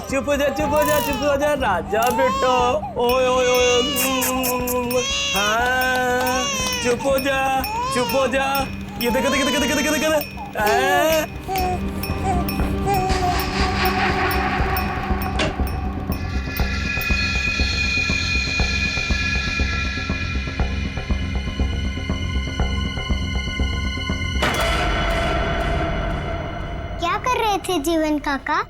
चुप हो जा, चुप हो जा, चुप हो जा राजा बेटा। ओए ओए ओए, हाँ चुप हो जा, चुप हो जा। ये देखो देखो देखो देखो देखो देखो। क्या कर रहे थे जीवन काका?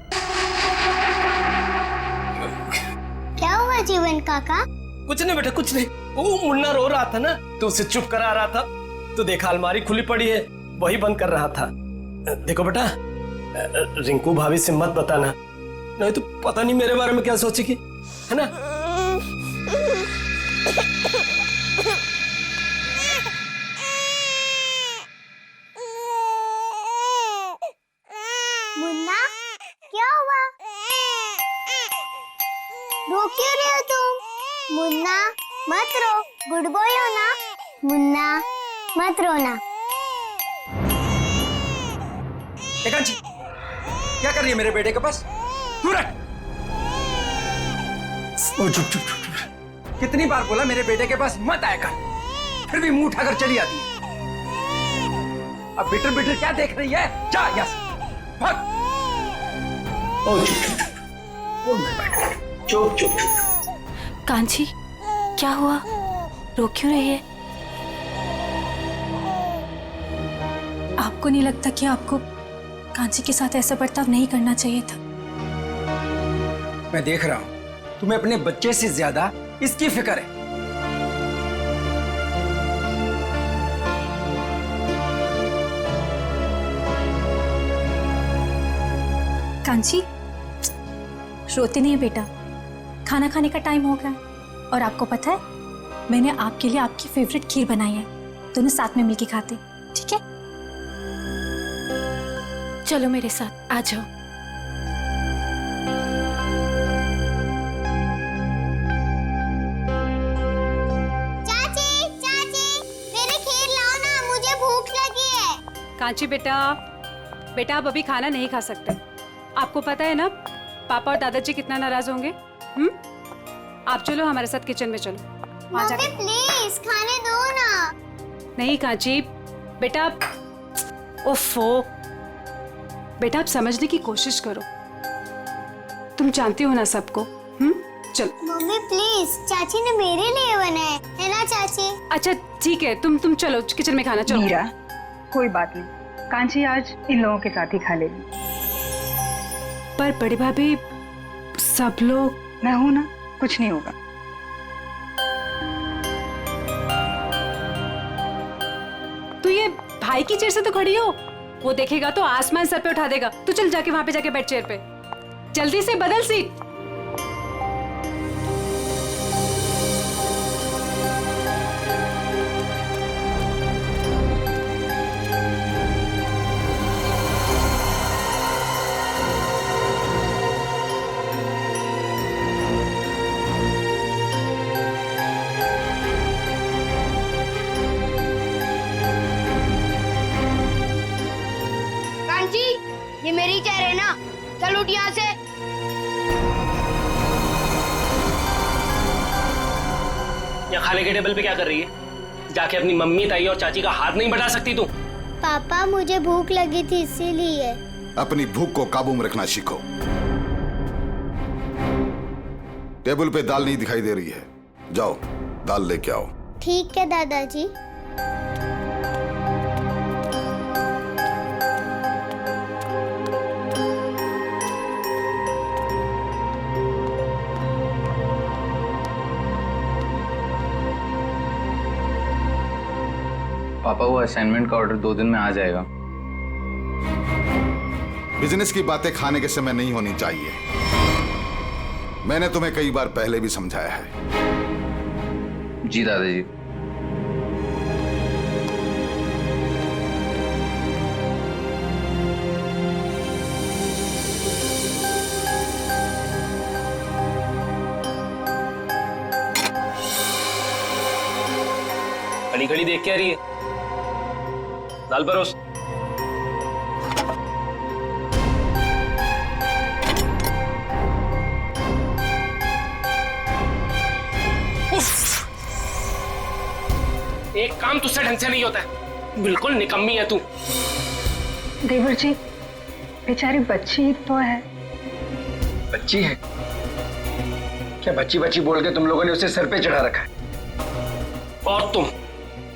क्या हुआ जीवन काका? कुछ नहीं बेटा, कुछ नहीं। वो मुन्ना रो रहा था ना, तो उसे चुप करा रहा था। तो देखा अलमारी खुली पड़ी है, वही बंद कर रहा था। देखो बेटा, रिंकू भाभी से मत बताना, नहीं तो पता नहीं मेरे बारे में क्या सोचेगी, है ना? मुन्ना, क्या हुआ? रो क्यों रहे हो तुम? मुन्ना, मत रो, गुड बॉय हो ना? मुन्ना, मत रोना। कांची, क्या कर रही है मेरे बेटे के पास? दूर रख। ओ चुप चुप चुप। कितनी बार बोला मेरे बेटे के पास मत आया कर, फिर भी मुंह उठाकर चली आती है। अब बिटर बिटर क्या देख रही है? जा यहाँ से, भाग। ओ चुप चुप चुप। ओ मेरे बेटे, चुप चुप चुप। कांची, क्या हुआ? रो क्यों रही है? आपको नहीं लगता कि आपको कांची के साथ ऐसा बर्ताव नहीं करना चाहिए था? मैं देख रहा हूं तुम्हें अपने बच्चे से ज्यादा इसकी फिक्र है। कांची, रोते नहीं बेटा, खाना खाने का टाइम हो गया। और आपको पता है, मैंने आपके लिए आपकी फेवरेट खीर बनाई है, दोनों साथ में मिलके खाते, ठीक है? चलो मेरे साथ, आ जाओ। चाची, चाची, मेरी खीर लाओ ना, मुझे भूख लगी है। कांची बेटा, बेटा आप अभी खाना नहीं खा सकते। आपको पता है ना पापा और दादाजी कितना नाराज होंगे। आप चलो हमारे साथ किचन में चलो। मम्मी प्लीज खाने दो ना। नहीं कांची बेटा, ओफो बेटा, आप समझने की कोशिश करो, तुम जानती हो ना सबको। चलो मम्मी प्लीज, चाची ने मेरे लिए बनाए है ना चाची? अच्छा ठीक है, तुम चलो किचन में खाना। चलो मीरा, कोई बात नहीं, कांची आज इन लोगों के साथ ही खा लेगी। पर बड़ी भाभी सब लोग। मैं हूं ना, कुछ नहीं होगा। तू ये भाई की चेयर से तो खड़ी हो, वो देखेगा तो आसमान सर पे उठा देगा। तू चल जाके वहां पे जाके बैठ चेयर पे, जल्दी से बदल सीट। कांची, ये मेरी चेयर है ना, चल उठ यहाँ से। यहाँ खाने के टेबल पे क्या कर रही है? जाके अपनी मम्मी, ताई और चाची का हाथ नहीं बटा सकती तू? पापा, मुझे भूख लगी थी इसीलिए। अपनी भूख को काबू में रखना सीखो। टेबल पे दाल नहीं दिखाई दे रही है, जाओ दाल लेके आओ। ठीक है दादाजी। पापा, वो असाइनमेंट का ऑर्डर 2 दिन में आ जाएगा। बिजनेस की बातें खाने के समय नहीं होनी चाहिए। मैंने तुम्हें कई बार पहले भी समझाया है। जी दादाजी। खड़ी खड़ी देख के आ रही है, दाल परोस। काम तुझसे ढंग से नहीं होता है। बिल्कुल निकम्मी है तू। देवर जी, बेचारी बच्ची तो है। बच्ची है क्या? बच्ची बच्ची बोल के तुम लोगों ने उसे सर पे चढ़ा रखा है। और तुम,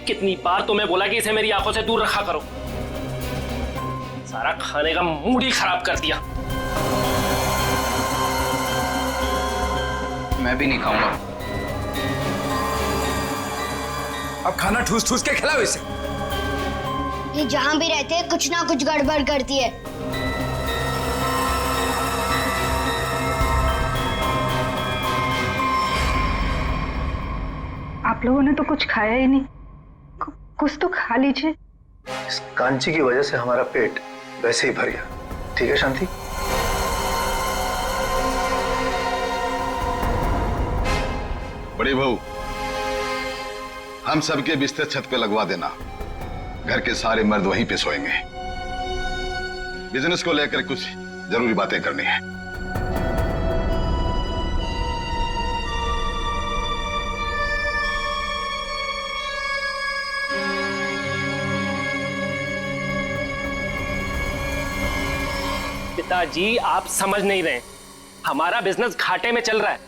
कितनी बार तुम्हें बोला कि इसे मेरी आंखों से दूर रखा करो। सारा खाने का मूड ही खराब कर दिया। मैं भी नहीं खाऊंगा। अब खाना ठूस ठूस के खिलाओ इसे। ये जहाँ भी रहते हैं कुछ ना कुछ गड़बड़ करती है। आप लोगों ने तो कुछ खाया ही नहीं, कुछ तो खा लीजिए। इस कांची की वजह से हमारा पेट वैसे ही भर गया। ठीक है शांति? बड़ी बहू, हम सबके बिस्तर छत पे लगवा देना। घर के सारे मर्द वहीं पे सोएंगे। बिजनेस को लेकर कुछ जरूरी बातें करनी है। पिताजी, आप समझ नहीं रहे, हमारा बिजनेस घाटे में चल रहा है।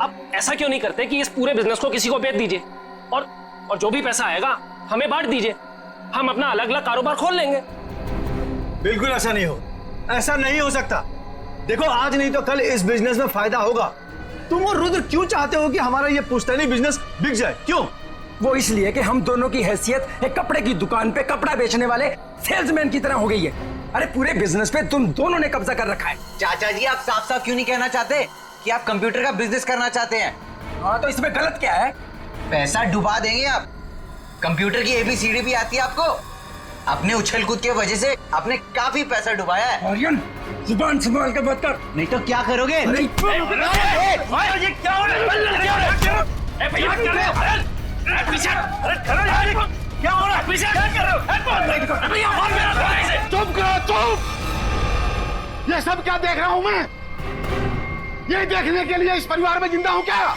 अब ऐसा क्यों नहीं करते कि इस पूरे बिजनेस को किसी को बेच दीजिए और जो भी पैसा आएगा हमें बांट दीजिए। हम अपना अलग अलग कारोबार खोल लेंगे। बिल्कुल ऐसा नहीं हो, ऐसा नहीं हो सकता। देखो, आज नहीं तो कल इस बिजनेस में फायदा होगा। तुम और रुद्र क्यों चाहते हो कि हमारा ये पुश्तैनी बिजनेस बिक जाए? क्यों? वो इसलिए कि हम दोनों की हैसियत एक कपड़े की दुकान पे कपड़ा बेचने वाले सेल्समैन की तरह हो गई है। अरे पूरे बिजनेस पे तुम दोनों ने कब्जा कर रखा है। चाचा जी, आप साफ साफ क्यों नहीं कहना चाहते कि आप कंप्यूटर का बिजनेस करना चाहते हैं? हाँ, तो इसमें गलत क्या है? पैसा डुबा देंगे आप। कंप्यूटर की ABCD भी आती है आपको? अपने उछल कूद के वजह से आपने काफी पैसा डुबाया है। आर्यन, जुबान संभाल कर बात कर। नहीं तो क्या करोगे? चुप करो, चुप! ये सब क्या देख रहा हूं मैं? ये देखने के लिए इस परिवार में जिंदा हूं क्या?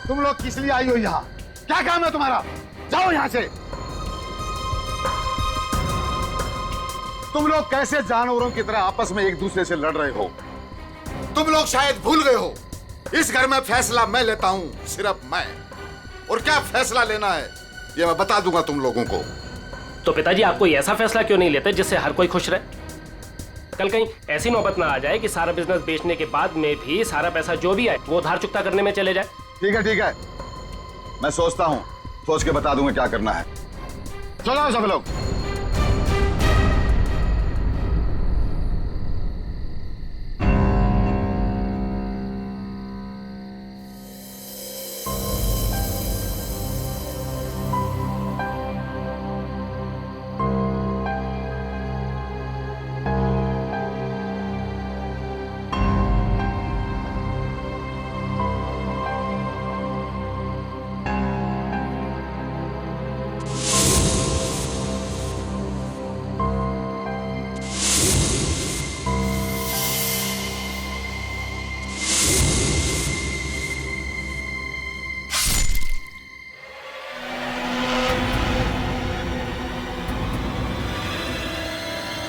तुम लोग किस लिए आई हो यहाँ? क्या काम है तुम्हारा? जाओ यहाँ से। तुम लोग कैसे जानवरों की तरह आपस में एक दूसरे से लड़ रहे हो? तुम लोग शायद भूल गए हो, इस घर में फैसला मैं लेता हूं, सिर्फ मैं। और क्या फैसला लेना है ये मैं बता दूंगा तुम लोगों को। तो पिताजी, आप कोई ऐसा फैसला क्यों नहीं लेते जिससे हर कोई खुश रहे? कल कहीं ऐसी नौबत ना आ जाए कि सारा बिजनेस बेचने के बाद में भी सारा पैसा जो भी आए वो उधार चुकता करने में चले जाए। ठीक है, ठीक है, मैं सोचता हूं, सोच के बता दूंगा क्या करना है। चलो सब लोग।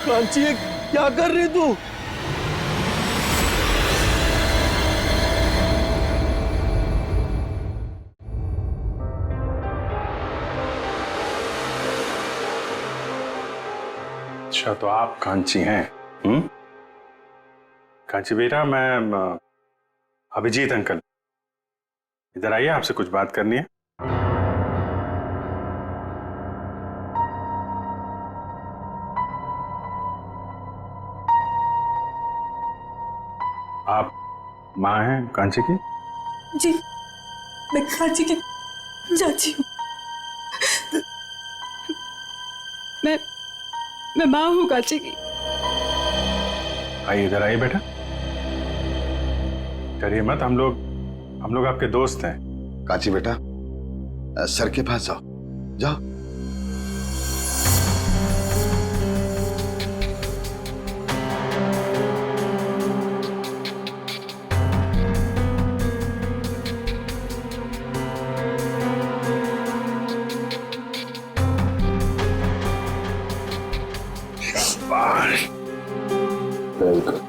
कांची, क्या कर रही तू? अच्छा, तो आप कांची हैं? कांची बेटा, मैं अभिजीत अंकल, इधर आइए, आपसे कुछ बात करनी है। आप माँ हैं कांची की? जी, मैं कांची की चाची हूँ। मैं माँ हूँ कांची की। आइए, इधर आइए बेटा। डरिए मत, हम लोग आपके दोस्त हैं। कांची बेटा, सर के पास जाओ, जाओ। बिल्कुल।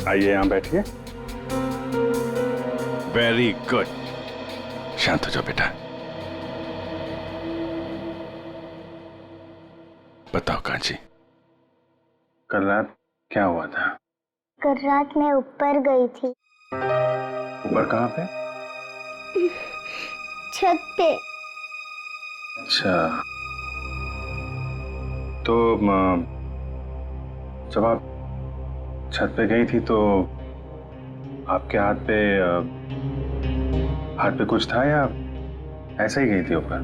आइए यहाँ बैठिए। Very good. शांत हो जाओ बेटा। बताओ कांची, कल रात क्या हुआ था? कल रात मैं ऊपर गई थी। ऊपर कहाँ पे? छत पे। अच्छा, तो जब आप छत पे गई थी तो आपके हाथ पे कुछ था या ऐसे ही गई थी ऊपर?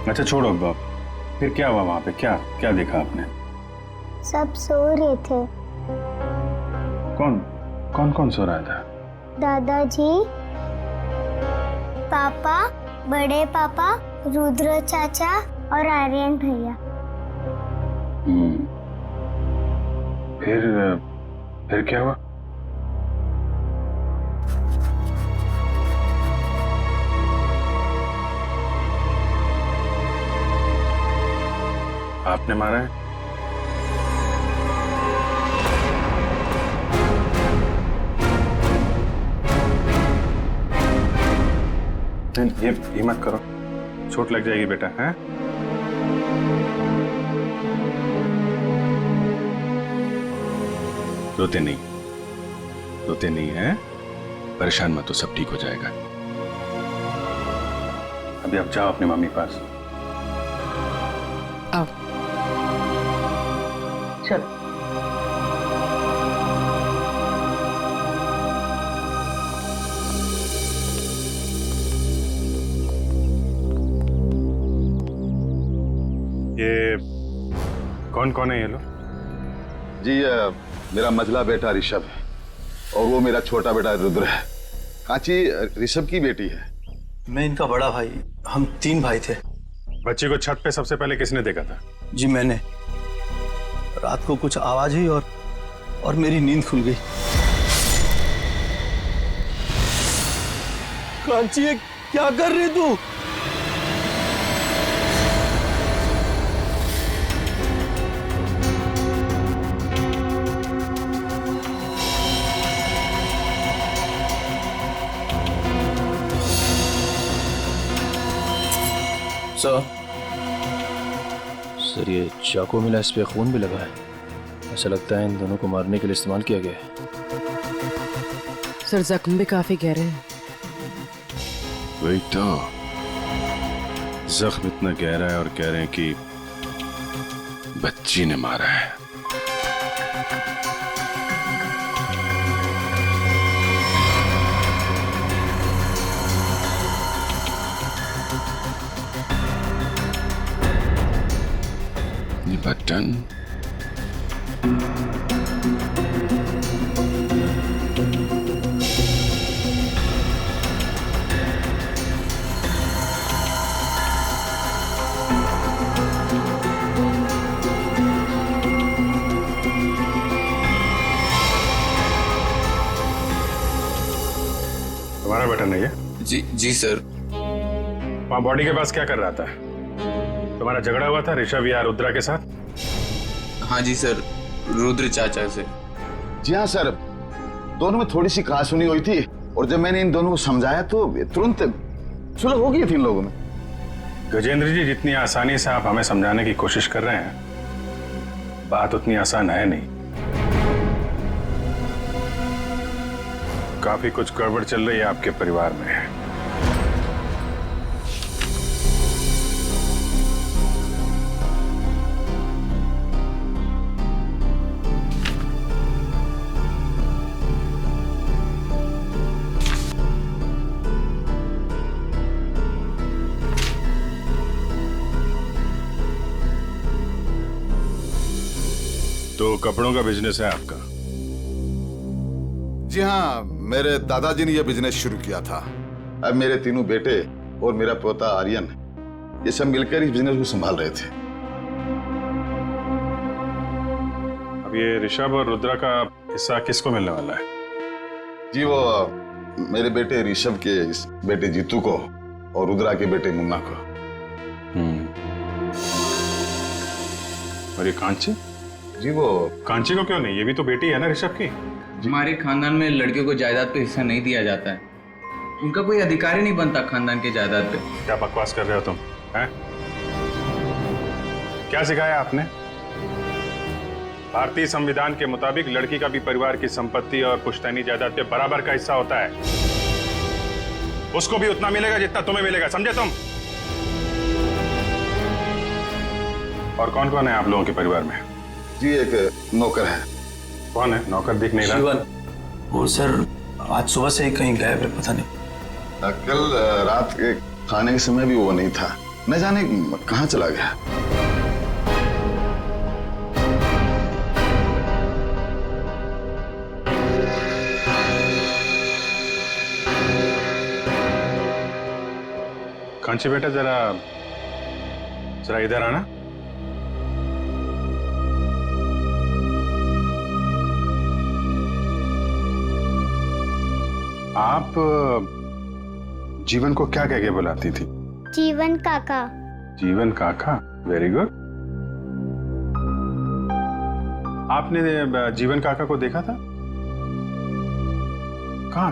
अच्छा छोड़ो, फिर क्या हुआ वहां पे? क्या क्या देखा आपने? सब सो रहे थे। कौन कौन सो रहा था? दादाजी, पापा, बड़े पापा, रुद्र चाचा और आर्यन भैया। फिर क्या हुआ? आपने मारा है? ये मत करो, चोट लग जाएगी बेटा। हैं? रोते नहीं हैं? परेशान मत हो, सब ठीक हो जाएगा। अभी आप जाओ अपनी मम्मी के पास। आओ। चलो। ये कौन है ये लोग? जी मेरा मझला बेटा ऋषभ है और वो मेरा छोटा बेटा रुद्र है। कांची ऋषभ की बेटी है। मैं इनका बड़ा भाई। हम 3 भाई थे। बच्ची को छत पे सबसे पहले किसने देखा था? जी मैंने। रात को कुछ आवाज हुई और मेरी नींद खुल गई। कांची ये क्या कर रही तू? सर ये चाकू मिला, इस पे खून भी लगा है। ऐसा लगता है इन दोनों को मारने के लिए इस्तेमाल किया गया है। सर जख्म भी काफी गहरे हैं। वही तो, जख्म इतना गहरा है और कह रहे हैं कि बच्ची ने मारा है। बटन तुम्हारा बटन है ये? जी सर। वहां बॉडी के पास क्या कर रहा था? तुम्हारा झगड़ा हुआ था ऋषभ या रुद्रा के साथ? हाँ जी सर, रुद्र चाचा से। जी हाँ सर, दोनों में थोड़ी सी कहासुनी हुई थी और जब मैंने इन दोनों को समझाया तो तुरंत सुलह हो गई थी इन लोगों में। गजेंद्र जी, जितनी आसानी से आप हमें समझाने की कोशिश कर रहे हैं, बात उतनी आसान है नहीं। काफी कुछ गड़बड़ चल रही है आपके परिवार में। तो कपड़ों का बिजनेस है आपका? जी हाँ, मेरे दादाजी ने यह बिजनेस शुरू किया था। अब मेरे तीनों बेटे और मेरा पोता आर्यन ये सब मिलकर इस बिजनेस को संभाल रहे थे। अब ये ऋषभ और रुद्रा का हिस्सा किसको मिलने वाला है? जी वो मेरे बेटे ऋषभ के इस बेटे जीतू को और रुद्रा के बेटे मुन्ना को। और ये कांची? जी वो कांची को क्यों नहीं? ये भी तो बेटी है ना ऋषभ की। हमारे खानदान में लड़कियों को जायदाद पे हिस्सा नहीं दिया जाता है। उनका कोई अधिकार ही नहीं बनता खानदान के जायदाद पे। क्या बकवास कर रहे हो तुम हैं? क्या सिखाया आपने? भारतीय संविधान के मुताबिक लड़की का भी परिवार की संपत्ति और पुश्तैनी जायदाद पे बराबर का हिस्सा होता है। उसको भी उतना मिलेगा जितना तुम्हें मिलेगा, समझे तुम? और कौन कौन है आप लोगों के परिवार में? जी एक नौकर है। कौन है नौकर? दिख नहीं रहा। जीवन, वो सर आज सुबह से ही कहीं गायब है, पता नहीं। कल रात के खाने के समय भी वो नहीं था, न जाने कहाँ चला गया। कांची बेटा जरा इधर आना। आप जीवन को क्या कह के बुलाती थी? जीवन काका। जीवन काका, वेरी गुड। आपने जीवन काका को देखा था?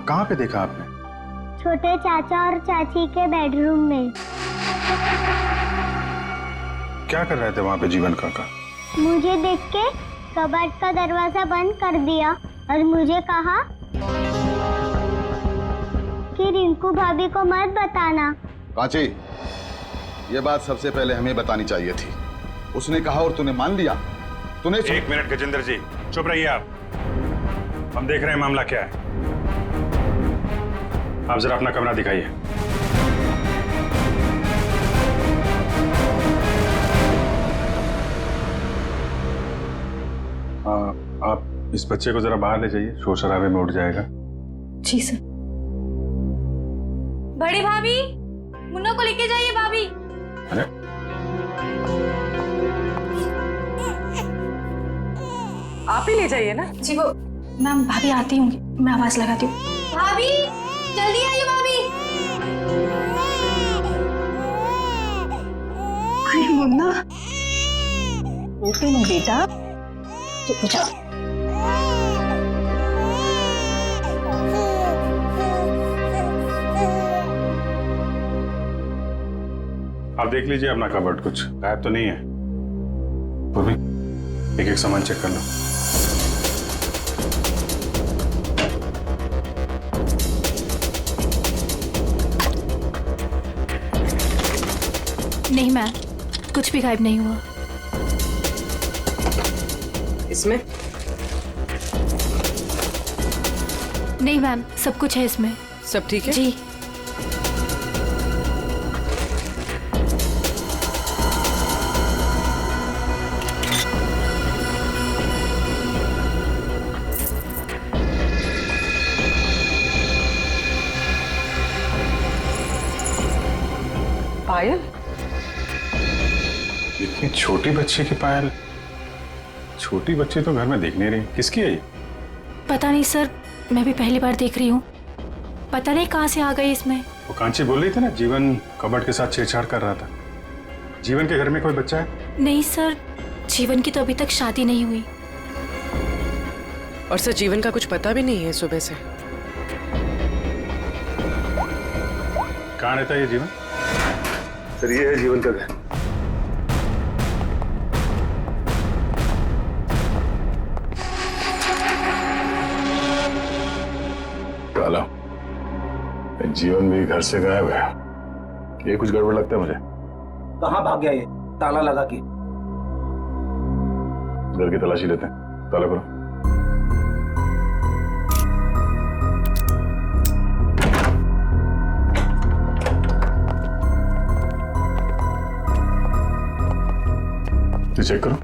कहाँ पे देखा आपने? छोटे चाचा और चाची के बेडरूम में। क्या कर रहे थे वहां पे जीवन काका? मुझे देख के कबाड़ का दरवाजा बंद कर दिया और मुझे कहा कि रिंकू भाभी को मत बताना। कांची, ये बात सबसे पहले हमें बतानी चाहिए थी। उसने कहा और तूने मान लिया। तूने एक मिनट गजेंद्र जी, चुप रहिए आप। हम देख रहे हैं मामला क्या है। आप जरा अपना कमरा दिखाइए। आप इस बच्चे को जरा बाहर ले जाइए, शोर शराबे में उठ जाएगा। जी सर। बड़ी भाभी, मुन्ना को लेके जाइए भाभी। अरे आप ही ले जाइए ना। जी वो मैम, भाभी आती होंगी, मैं आवाज लगाती हूँ। भाभी जल्दी आइए भाभी। अरे मुन्ना, उठो ना बेटा। चुप हो जाओ। आप देख लीजिए अपना कबर्ड, कुछ गायब तो नहीं है। और भी एक एक सामान चेक कर लो। नहीं मैम, कुछ भी गायब नहीं हुआ। इसमें नहीं मैम, सब कुछ है इसमें। सब ठीक है जी। पायल, इतनी छोटी बच्ची की पायल? छोटी बच्ची तो घर में दिख नहीं रही, किसकी है ये? पता नहीं सर, मैं भी पहली बार देख रही हूँ। पता नहीं कहाँ से आ गई इसमें। वो कांची बोल रही थी ना, जीवन कबर्ड के साथ छेड़छाड़ कर रहा था। जीवन के घर में कोई बच्चा है? नहीं सर, जीवन की तो अभी तक शादी नहीं हुई। और सर जीवन का कुछ पता भी नहीं है सुबह से। कहाँ रहता है ये जीवन? सर ये है जीवन का घर। काला, जीवन भी घर से गायब है। ये कुछ गड़बड़ लगता है मुझे। कहाँ भाग गया ये ताला लगा के? घर की तलाशी लेते हैं, ताला करो। चेक करो।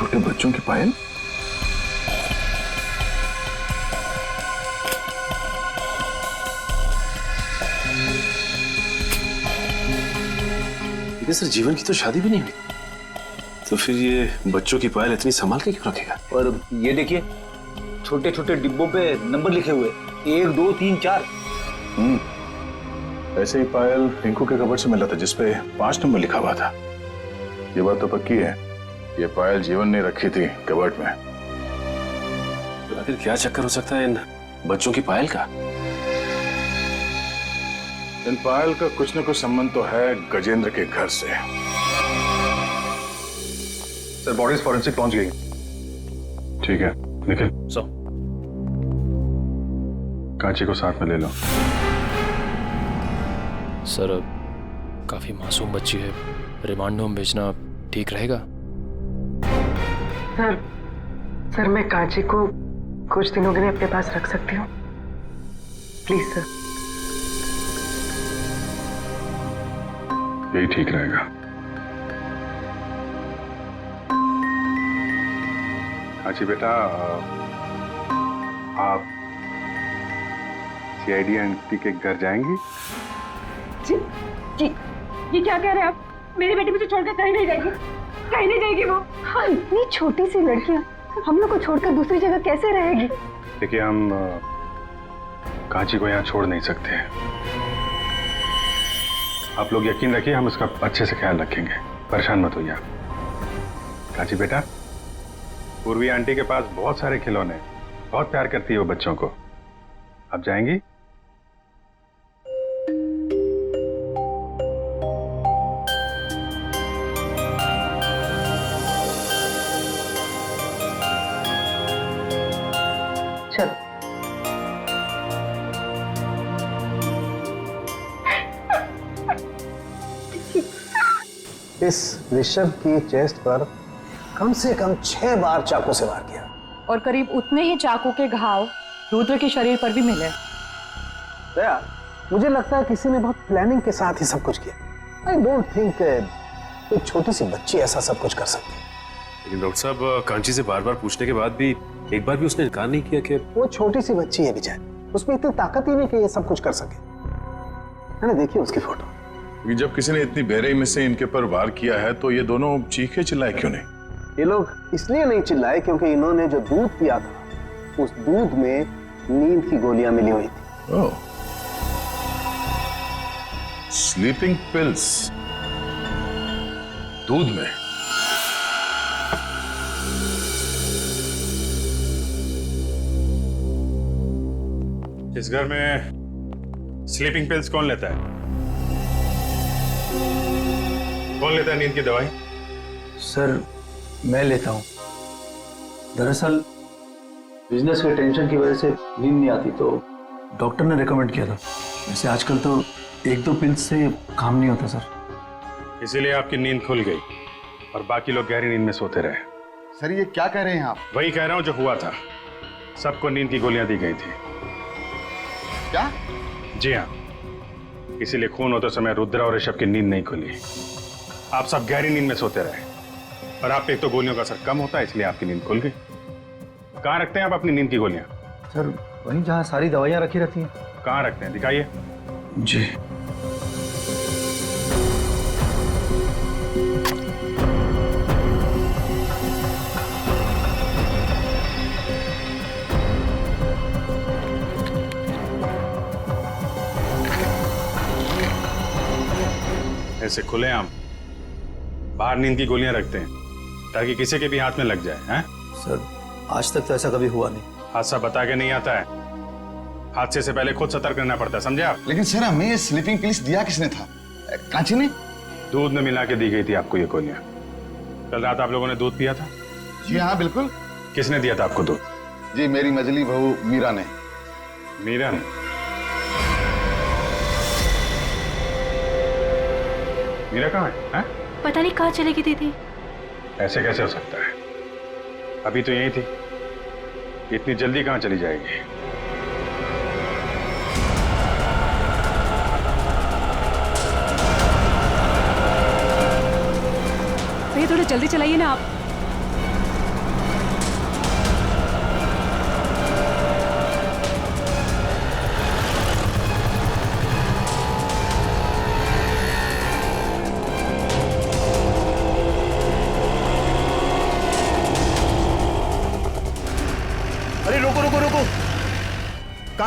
छोटे बच्चों की पायल? सर जीवन की तो शादी भी नहीं हुई, तो फिर ये बच्चों की पायल इतनी संभाल के क्यों रखेगा? और ये देखिए छोटे छोटे डिब्बों पे नंबर लिखे हुए 1 2 3 4। ऐसे ही पायल रिंकू के कबर्ड से मिला था जिसपे 5 नंबर लिखा हुआ था। ये बात तो पक्की है, ये पायल जीवन ने रखी थी कबर्ड में। तो आखिर क्या चक्कर हो सकता है इन बच्चों की पायल का? इन पायल का कुछ न कुछ संबंध तो है गजेंद्र के घर से। सर बॉडीज फॉरेंसिक पहुंच गई। ठीक है निखिल, सो कांची को साथ में ले लो। सर काफी मासूम बच्ची है, रिमांड होम भेजना ठीक रहेगा? सर मैं कांची को कुछ दिनों के लिए अपने पास रख सकती हूँ, प्लीज सर। यही ठीक रहेगा। कांची बेटा, आप सीआईडी आंटी के घर जाएंगी? जी ये क्या कह रहे हैं आप? मेरी बेटी मुझे छोड़कर कहीं नहीं जाएगी, कहीं नहीं जाएगी वो। हाँ, इतनी छोटी सी लड़कियां हम लोग को छोड़कर दूसरी जगह कैसे रहेगी? देखिए हम कांची को यहाँ छोड़ नहीं सकते हैं। आप लोग यकीन रखिए, हम उसका अच्छे से ख्याल रखेंगे, परेशान मत होइए आप। कांची बेटा, पूर्वी आंटी के पास बहुत सारे खिलौने, बहुत प्यार करती है वो बच्चों को। आप जाएंगी? चलो। इस ऋषभ की चेस्ट पर कम से कम 6 बार चाकू से वार किया, और करीब उतने ही चाकू के घाव रुद्र के शरीर पर भी मिले। दया, मुझे लगता है किसी ने बहुत प्लानिंग के साथ ही सब कुछ किया। आई डोंट थिंक एक छोटी सी बच्ची ऐसा सब कुछ कर सकती है। लेकिन डॉक्टर साहब, कांची से बार बार पूछने के बाद भी एक बार भी उसने इनकार नहीं किया कि वो छोटी सी बच्ची है बेचारी, उसमें इतनी ताकत ही नहीं कि ये सब कुछ कर सके, है ना? देखिए उसकी फोटो। जब किसी ने इतनी बेरहमी से इनके पर वार किया है तो ये दोनों चीखे चिल्लाए क्यों नहीं? ये लोग इसलिए नहीं चिल्लाए क्योंकि इन्होंने जो दूध पिया था उस दूध में नींद की गोलियां मिली हुई थी। ओह, स्लीपिंग पिल्स दूध में। इस घर में स्लीपिंग पिल्स कौन लेता है? कौन लेता है नींद की दवाई? सर मैं लेता हूँ। दरअसल बिजनेस के टेंशन की वजह से नींद नहीं आती तो डॉक्टर ने रेकमेंड किया था। वैसे आजकल तो 1-2 पिल्स से काम नहीं होता सर। इसीलिए आपकी नींद खुल गई और बाकी लोग गहरी नींद में सोते रहे। सर ये क्या कह रहे हैं आप? वही कह रहा हूं जो हुआ था। सबको नींद की गोलियां दी गई थी। क्या? जी हाँ, इसीलिए खून होते समय रुद्रा और ऋषभ की नींद नहीं खुली। आप सब गहरी नींद में सोते रहे और आप पे एक तो गोलियों का असर कम होता है, इसलिए आपकी नींद खुल गई। कहाँ रखते हैं आप अपनी नींद की गोलियां? सर वहीं जहाँ सारी दवाइयाँ रखी रहती हैं। कहाँ रखते हैं, दिखाइए। जी। ऐसे खुलेआम बाहर नींद की गोलियां रखते हैं ताकि किसी के भी हाथ में लग जाए। हैं? सर आज तक तो ऐसा कभी हुआ नहीं। हादसा बता के नहीं आता है, हादसे से पहले खुद सतर्क रहना पड़ता है, समझे आप? लेकिन सर हमें ये स्लीपिंग पिल्स दिया किसने था? कांची ने? दूध में मिला के दी गई थी आपको ये गोलियां। कल रात आप लोगों ने दूध पिया था? जी हाँ बिल्कुल। किसने दिया था आपको दूध? जी मेरी मजली बहू मीरा ने। मीरा ने? मीरा कहाँ है? पता नहीं कहाँ चली गई दीदी। ऐसे कैसे हो सकता है? अभी तो यही थी, इतनी जल्दी कहाँ चली जाएगी? भैया थोड़ा जल्दी चलाइए ना आप।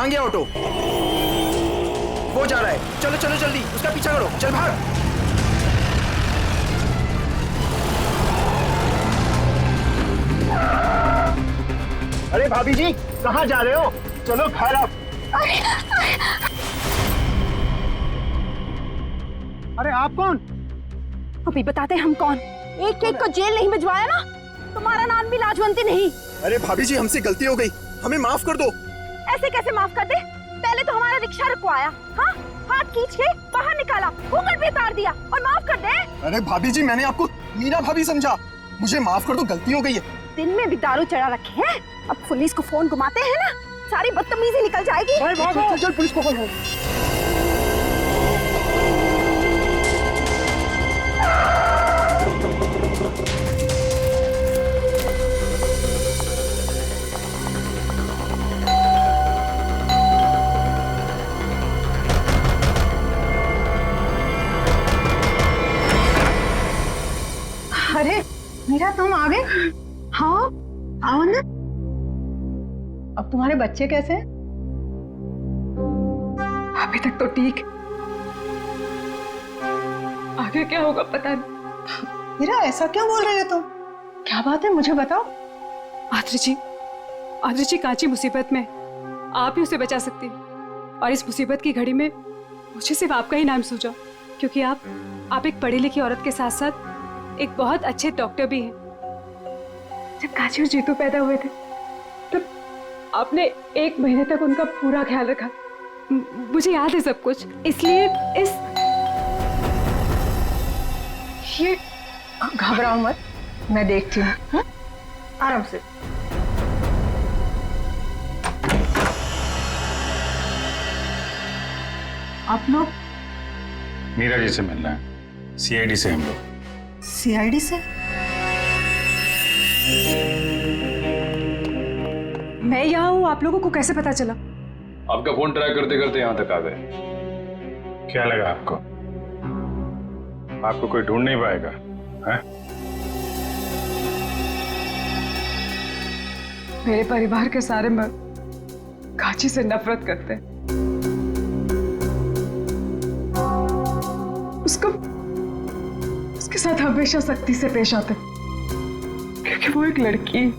कहाँ गया ऑटो? वो जा रहा है, चलो चलो जल्दी, उसका पीछा करो, चल भाग। अरे भाभी जी कहाँ जा रहे हो? चलो घर आप। अरे आप कौन? अभी बताते हम कौन। एक एक को जेल नहीं भिजवाया ना, तुम्हारा नाम भी लाजवंती नहीं। अरे भाभी जी हमसे गलती हो गई, हमें माफ कर दो। ऐसे कैसे माफ कर दे? पहले तो हमारा रिक्शा रुकवाया, हाँ, हाथ खींच के बाहर निकाला, घूंघट भी उतार दिया और माफ कर दे। अरे भाभी जी मैंने आपको मीना भाभी समझा, मुझे माफ कर दो, गलती हो गई है। दिन में भी दारू चढ़ा रखे हैं, अब पुलिस को फोन घुमाते हैं ना, सारी बदतमीजी निकल जाएगी। चल चल पुलिस को फोन। अरे मीरा तुम आ गए? हाँ आओ ना। अब तुम्हारे बच्चे कैसे हैं? अभी तक तो ठीक, आगे क्या होगा पता नहीं। मीरा ऐसा क्यों बोल रहे हो तुम? क्या बात है मुझे बताओ। आदरी जी कांची मुसीबत में, आप ही उसे बचा सकती हैं। और इस मुसीबत की घड़ी में मुझे सिर्फ आपका ही नाम सूझा, क्योंकि आप एक पढ़ी लिखी औरत के साथ साथ एक बहुत अच्छे डॉक्टर भी हैं। जब कांची और जीतू पैदा हुए थे तब आपने 1 महीने तक उनका पूरा ख्याल रखा। मुझे याद है सब कुछ, इसलिए ये घबराओ मत, मैं देखती हूँ, आराम से। आप लोग मीरा जी से मिलना है, सीआईडी से हम लोग। सीआईडी से? मैं यहाँ हूँ, आप लोगों को कैसे पता चला? आपका फोन ट्राई करते करते यहाँ तक आ गए। क्या लगा आपको? आपको कोई ढूंढ नहीं पाएगा है? मेरे परिवार के सारे मर्द कांची से नफरत करते हैं। उसके साथ हमेशा सख्ती से पेश आते, क्योंकि वो एक लड़की है।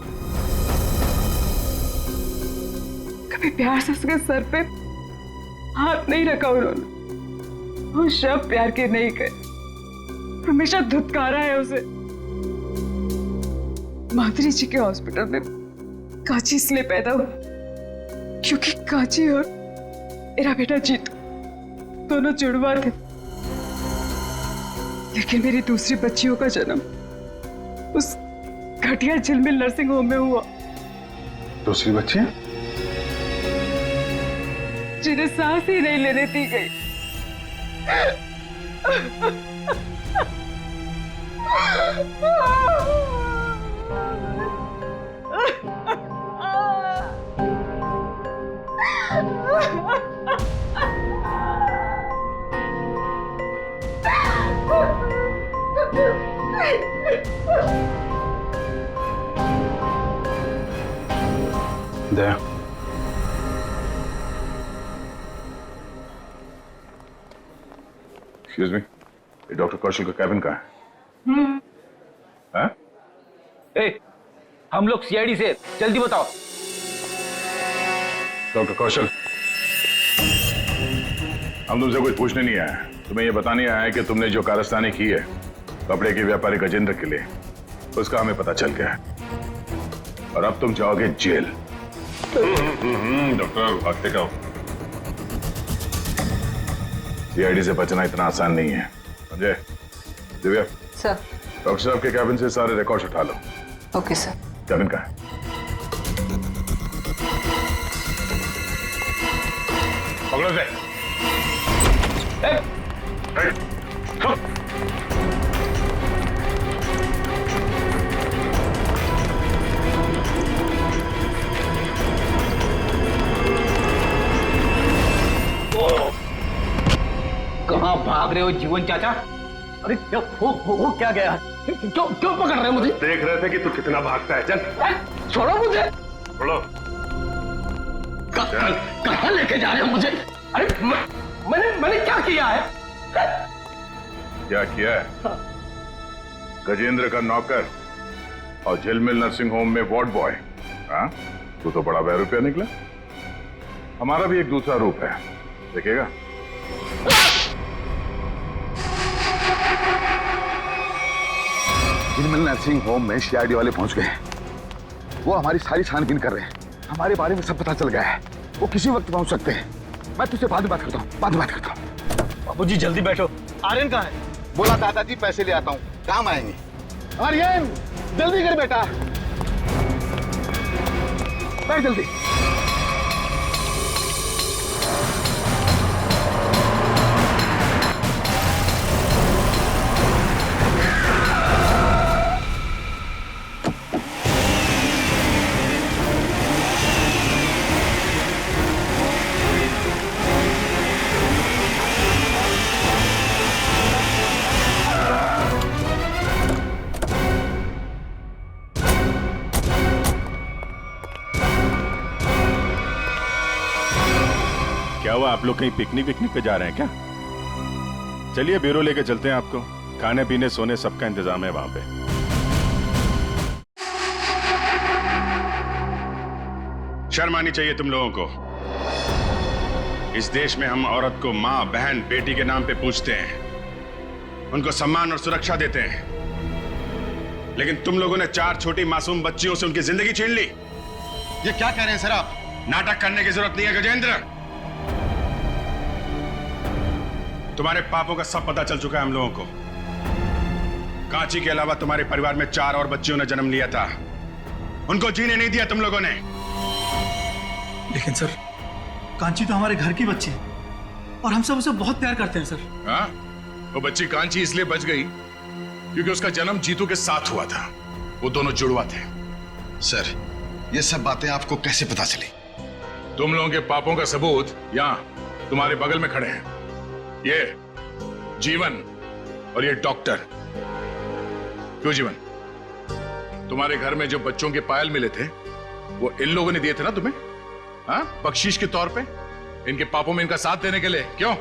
कभी प्यार से उसके सर पे हाथ नहीं रखा उन्होंने, वो शब्द प्यार के नहीं कहे, हमेशा धुतकारा है उसे। माधुरी जी के हॉस्पिटल में कांची इसलिए पैदा हुआ क्योंकि कांची और मेरा बेटा जीतू दोनों जुड़वा थे, लेकिन मेरी दूसरी बच्चियों का जन्म उस घटिया झिलमिल नर्सिंग होम में हुआ। दूसरी बच्चियां? जिन्हें सांस ही नहीं लेने दी गई। दया, एक्सक्यूज मी, ये डॉक्टर कौशल का कैबिन कहाँ है? ए, हम लोग सीआईडी से, जल्दी बताओ। डॉक्टर कौशल, हम तुमसे कुछ पूछने नहीं आए, तुम्हें यह बताने आया है कि तुमने जो कारस्तानी की है कपड़े के व्यापारी गजेंद्र के लिए, उसका हमें पता चल गया है और अब तुम जाओगे जेल। डॉक्टर भागते जाओ, सीआईडी से बचना इतना आसान नहीं है, समझे? दिव्या सर, डॉक्टर साहब के कैबिन से सारे रिकॉर्ड्स उठा लो। Okay sir. कैबिन कहाँ है? पकड़ो से। कहाँ भाग रहे हो जीवन चाचा? अरे क्या हो क्या गया? क्यों पकड़ रहे हो मुझे? देख रहे थे कि तू कितना भागता है। चल छोड़ो मुझे। छोड़ो। कहाँ लेके जा रहे हो मुझे? अरे मैंने क्या किया है? क्या किया है? गजेंद्र का नौकर और झिलमिल नर्सिंग होम में वार्ड बॉय। हाँ, तू तो बड़ा बहरूपिया निकला। हमारा भी एक दूसरा रूप है, देखेगा? झिलमिल नर्सिंग होम में सीआईडी वाले पहुंच गए। वो हमारी सारी छानबीन कर रहे हैं। हमारे बारे में सब पता चल गया है। वो किसी वक्त पहुंच सकते हैं। मैं तुझसे बाद में बात करता हूँ। बाबूजी जल्दी बैठो। आर्यन कहाँ है? बोला दादाजी पैसे ले आता हूँ, काम आएंगे। आर्यन जल्दी कर बेटा, बैठ जल्दी। क्या हुआ, आप लोग कहीं पिकनिक पे जा रहे हैं क्या? चलिए ब्यूरो लेके चलते हैं आपको। खाने पीने सोने सबका इंतजाम है वहां पे। शर्म आनी चाहिए तुम लोगों को। इस देश में हम औरत को माँ, बहन, बेटी के नाम पे पूछते हैं, उनको सम्मान और सुरक्षा देते हैं। लेकिन तुम लोगों ने 4 छोटी मासूम बच्चियों से उनकी जिंदगी छीन ली। ये क्या कह रहे हैं सर आप? नाटक करने की जरूरत नहीं है गजेंद्र। तुम्हारे पापों का सब पता चल चुका है हम लोगों को। कांची के अलावा तुम्हारे परिवार में 4 और बच्चियों ने जन्म लिया था। उनको जीने नहीं दिया तुम लोगों ने। लेकिन सर, कांची तो हमारे घर की बच्ची है और हम सब उसे बहुत प्यार करते हैं सर। हाँ, वो बच्ची कांची इसलिए बच गई क्योंकि उसका जन्म जीतू के साथ हुआ था। वो दोनों जुड़वा थे। सर, ये सब बातें आपको कैसे पता चली? तुम लोगों के पापों का सबूत यहाँ तुम्हारे बगल में खड़े हैं। ये जीवन और ये डॉक्टर। क्यों जीवन, तुम्हारे घर में जो बच्चों के पायल मिले थे वो इन लोगों ने दिए थे ना तुम्हें? हाँ, बख्शीश के तौर पे, इनके पापों में इनका साथ देने के लिए। क्यों?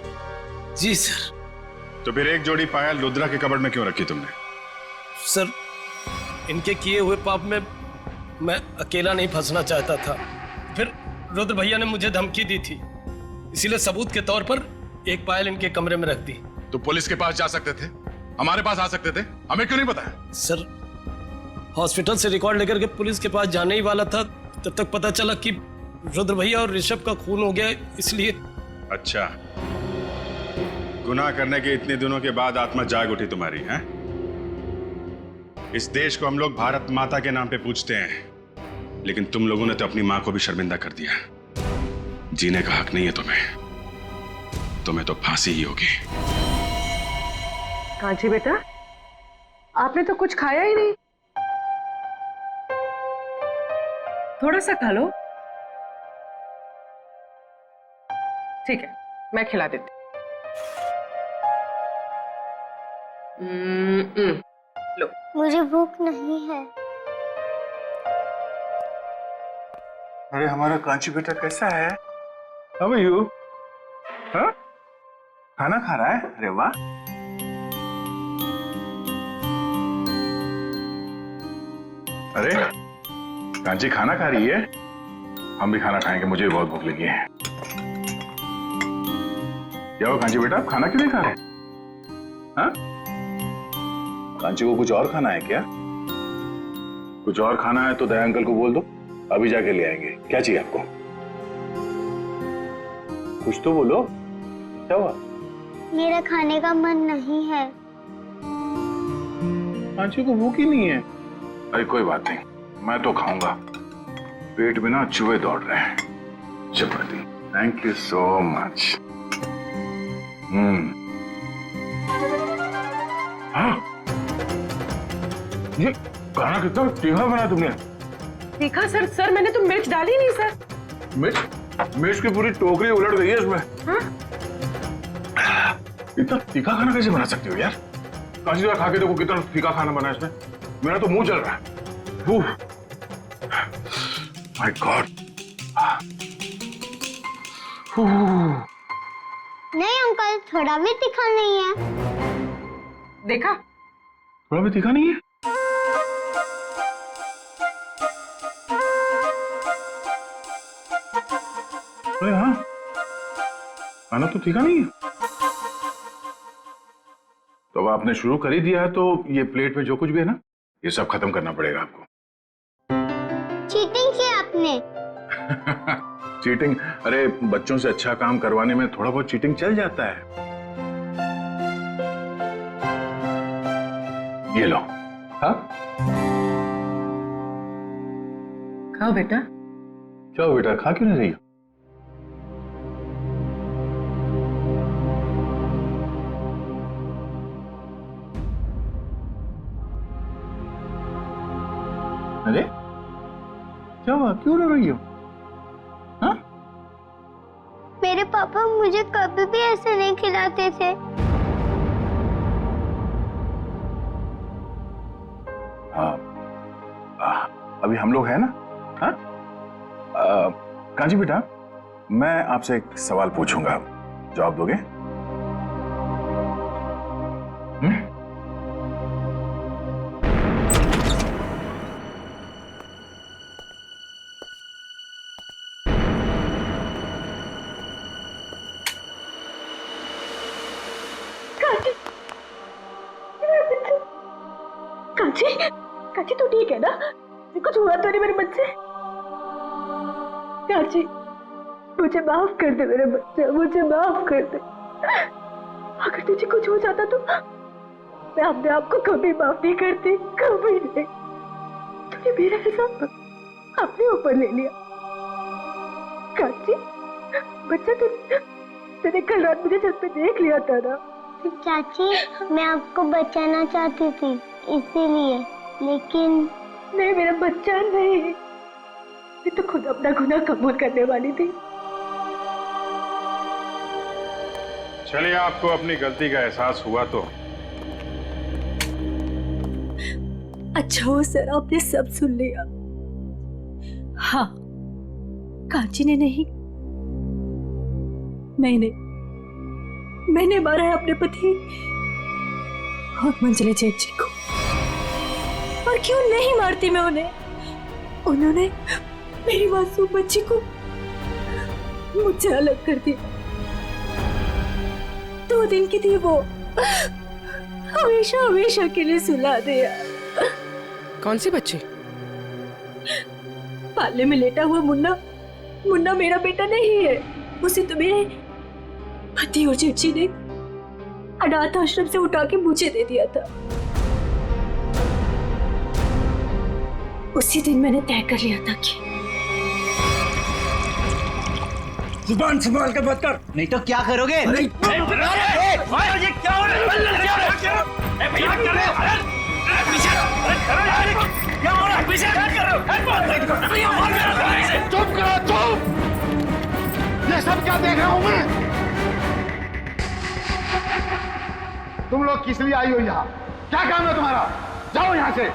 जी सर। तो फिर एक जोड़ी पायल रुद्रा के कबड़ में क्यों रखी तुमने? सर, इनके किए हुए पाप में मैं अकेला नहीं फंसना चाहता था। फिर रुद्र भैया ने मुझे धमकी दी थी, इसीलिए सबूत के तौर पर एक पायल इनके कमरे में रख दी। तो पुलिस के पास जा सकते थे, हमारे पास आ सकते थे, हमें क्यों नहीं बताया? सर, हॉस्पिटल से रिकॉर्ड लेकर के पुलिस के पास जाने ही वाला था, तब तक पता चला कि रुद्र भैया और ऋषभ का खून हो गया, इसलिए। अच्छा, गुनाह करने के इतने दिनों के बाद आत्मा जाग उठी तुम्हारी है? इस देश को हम लोग भारत माता के नाम पे पूछते हैं, लेकिन तुम लोगों ने तो अपनी मां को भी शर्मिंदा कर दिया। जीने का हक नहीं है तुम्हें तो फांसी ही होगी। कांची बेटा, आपने तो कुछ खाया ही नहीं। थोड़ा सा खा लो। ठीक है, मैं खिला देती। लो। मुझे भूख नहीं है। अरे हमारा कांची बेटा कैसा है? How are you? हाँ? खाना खा रहा है? अरे वाह। अरे कांची खाना खा रही है? हम भी खाना खाएंगे, मुझे भी बहुत भूख लगी है। क्या हुआ कांची बेटा, आप खाना क्यों नहीं खा रहे? हाँ? कांची को कुछ और खाना है क्या? कुछ और खाना है तो दया अंकल को बोल दो, अभी जाके ले आएंगे। क्या चाहिए आपको? कुछ तो बोलो, क्या हुआ? मेरा खाने का मन नहीं है। कांची को भूख ही नहीं है। अरे कोई बात नहीं, मैं तो खाऊंगा। पेट में ना चूहे दौड़ रहे हैं। चपाती, थैंक यू सो मच। हाँ, ये खाना कितना तीखा बना तुमने? तीखा सर? सर मैंने तो मिर्च डाली नहीं सर। मिर्च की पूरी टोकरी उलट गई है इसमें। हाँ? इतना तीखा खाना कैसे बना सकते हो यार? कांची जरा खा के देखो कितना तीखा खाना बना है इसमें। मेरा तो मुंह जल रहा है। My God. नहीं अंकल, थोड़ा भी तीखा नहीं है। देखा? थोड़ा भी तीखा नहीं है? अरे हाँ, खाना तो तीखा नहीं है। तो अब आपने शुरू कर ही दिया है तो ये प्लेट में जो कुछ भी है ना, ये सब खत्म करना पड़ेगा आपको। चीटिंग की आपने। चीटिंग? अरे बच्चों से अच्छा काम करवाने में थोड़ा बहुत चीटिंग चल जाता है। ये लो। हाँ खाओ बेटा। जाओ बेटा, खा क्यों नहीं रही हो? अरे क्या हुआ, क्यों रो रही हो? हाँ? मेरे पापा मुझे कभी भी ऐसे नहीं खिलाते थे। हाँ, अभी हम लोग हैं ना? हाँ? कांची बेटा, मैं आपसे एक सवाल पूछूंगा, जवाब दोगे? कांची, कांची तू ठीक है ना? कुछ हुआ तो नहीं मेरे बच्चे? कांची, मुझे माफ कर दे मेरे बच्चे, मुझे माफ कर दे। अगर तुझे कुछ हो जाता तो मैं अपने आप को कभी माफ नहीं करती, कभी नहीं। तूने मेरा हिसाब अपने ऊपर ले लिया। कांची, बच्चा तूने कल रात मुझे छत पे देख लिया था ना? चाची, मैं आपको बचाना चाहती थी इसीलिए, लेकिन नहीं मेरा बच्चा नहीं, मैं तो खुद अपना गुनाह कबूल करने वाली थी। चलिए, आपको अपनी गलती का एहसास हुआ तो अच्छा हो सर, आपने सब सुन लिया। हाँ, कांची ने नहीं, मैंने मारा है अपने पति और मंजले जेठ जी को। और क्यों नहीं मारती मैं उन्हें? उन्होंने मेरी मासूम बच्ची को मुझसे अलग कर दिया। 2 दिन की थी वो, हमेशा हमेशा के लिए सुला दिया। कौन सी बच्ची? पाले में लेटा हुआ मुन्ना। मुन्ना मेरा बेटा नहीं है, उसे तो मेरे पति और जेठ जी ने अनाथ आश्रम से उठा के मुझे दे दिया था। उसी दिन मैंने तय कर लिया था कि जुबान संभाल कर बात कर, नहीं तो क्या करोगे? ये क्या हो रहा है? चुप करो, चुप! ये सब क्या देख रहा हूं मैं? तुम लोग किस लिए आई हो यहाँ? क्या काम है तुम्हारा? जाओ यहाँ से।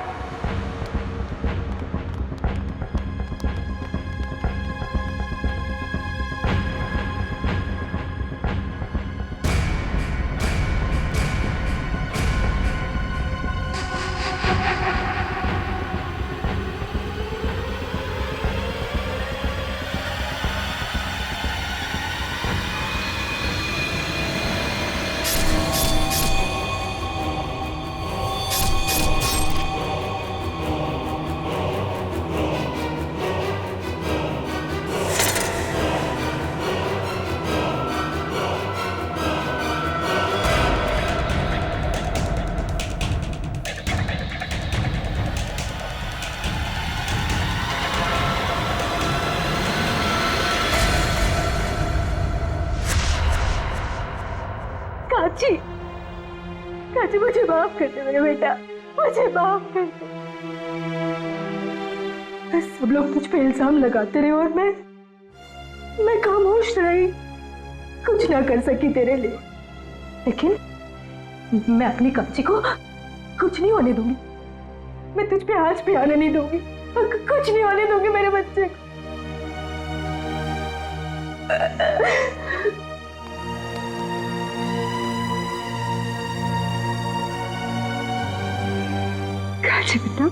कांची, मुझे माफ कर दे मेरे बेटा, मुझे माफ कर दे। सब लोग तुझ पे इल्जाम लगाते रहे और मैं खामोश रही, कुछ ना कर सकी तेरे लिए। लेकिन मैं अपनी कांची को कुछ नहीं होने दूंगी। मैं तुझ पे आज भी आने नहीं दूंगी, कुछ नहीं होने दूंगी मेरे बच्चे को। कांची बेटा,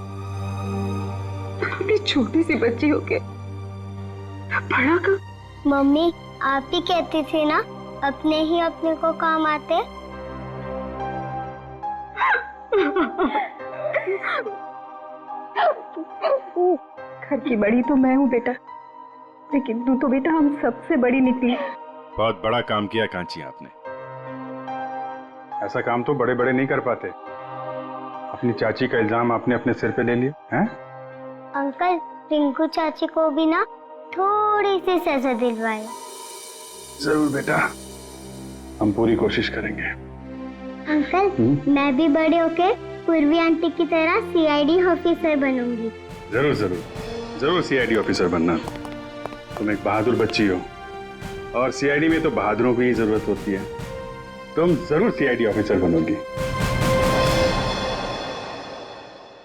अपनी छोटी सी बच्ची होके बड़ा का। मम्मी आप ही कहती थी ना अपने ही अपने को काम आते। घर की बड़ी तो मैं हूँ बेटा, लेकिन तू तो बेटा हम सबसे बड़ी निकली। बहुत बड़ा काम किया कांची आपने। ऐसा काम तो बड़े बड़े नहीं कर पाते। अपनी चाची का इल्जाम आपने अपने सिर पे ले लिया हैं? अंकल रिंकू चाची को भी ना थोड़ी सी सजा दिलवाए। जरूर बेटा, हम पूरी कोशिश करेंगे। अंकल मैं भी बड़े होके पूर्वी आंटी की तरह सीआईडी ऑफिसर बनूंगी। जरूर जरूर जरूर सीआईडी ऑफिसर बनना। तुम एक बहादुर बच्ची हो और सीआईडी में तो बहादुरों की ही जरूरत होती है। तुम जरूर सीआईडी ऑफिसर बनोगी।